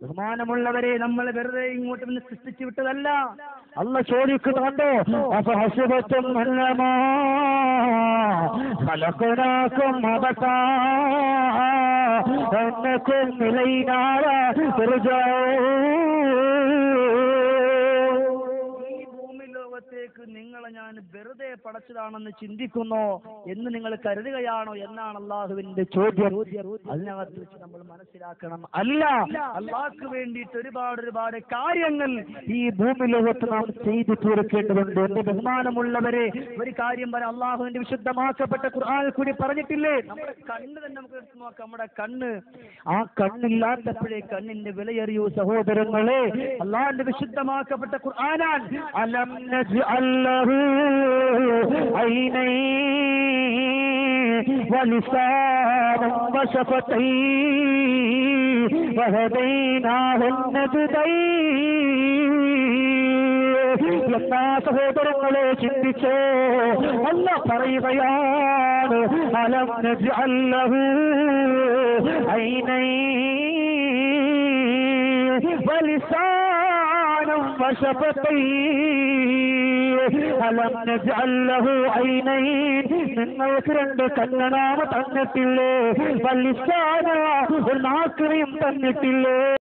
ബഹുമാനമുള്ളവരെ, നമ്മൾ വെറുതെ ഇങ്ങോട്ട് നിന്ന് സൃഷ്ടിച്ചു വിട്ടതല്ല. അല്ലാഹു ചോദിക്കുന്നുണ്ടോ, അഫഹസിബതും അന്നമാ ഖലഖനാകും അബസാ അന്നകും ഇലൈനാ തുർജഊൻ. നിങ്ങളെ ഞാൻ വെറുതെ പടച്ചതാണെന്ന് ചിന്തിക്കുന്നോ എന്ന് നിങ്ങൾ കരുതുകയാണോ എന്നാണ് അള്ളാഹുവിന്റെ ചോദ്യം. അതിനകത്ത് വെച്ച് നമ്മൾ മനസ്സിലാക്കണം, അല്ല, അള്ളാഹ്ക്ക് വേണ്ടിയിട്ട് ഒരുപാട് കാര്യങ്ങൾ ഈ ഭൂമി ലോകത്ത് നാം ചെയ്തു തീർക്കേണ്ടതുണ്ട്. എന്റെ ബഹുമാനമുള്ളവരെ, ഒരു കാര്യം പറയാം, അള്ളാഹുവിന്റെ വിശുദ്ധമാക്കപ്പെട്ട ഖുർആനിൽ കൂടി പറഞ്ഞിട്ടില്ലേ, നമ്മുടെ കണ്ണ് തന്നെ നമുക്ക് എടുത്ത് നോക്കാം. നമ്മുടെ കണ്ണ്, ആ കണ്ണില്ലാത്തപ്പോഴേ കണ്ണിന്റെ വിലയറിയൂ സഹോദരങ്ങളെ. അള്ളാഹുവിന്റെ വിശുദ്ധമാക്കപ്പെട്ട ഖുർആനാൻ അലം നജ്അൽ ലഹു ഐനൈൻ വലിസാനൻ വശഫതൈൻ വഹദൈനാഹു നജ്ദൈൻ. എല്ലാ സഹോദരങ്ങളെ ചിന്തിച്ചോ, അല്ലാഹു പറയുകയാണ് അലം നജ്അൽ ലഹു ഐനൈൻ വലിസാനൻ വശഫതൈൻ അലം നജ്അൽ ലഹു ഐനൈൻ. നിങ്ങൾക്ക് രണ്ട് കണ്ണനാമ തന്നിട്ടില്ലേ, വലിസാന ഒരു നാക്കിനെയും തന്നിട്ടില്ലേ.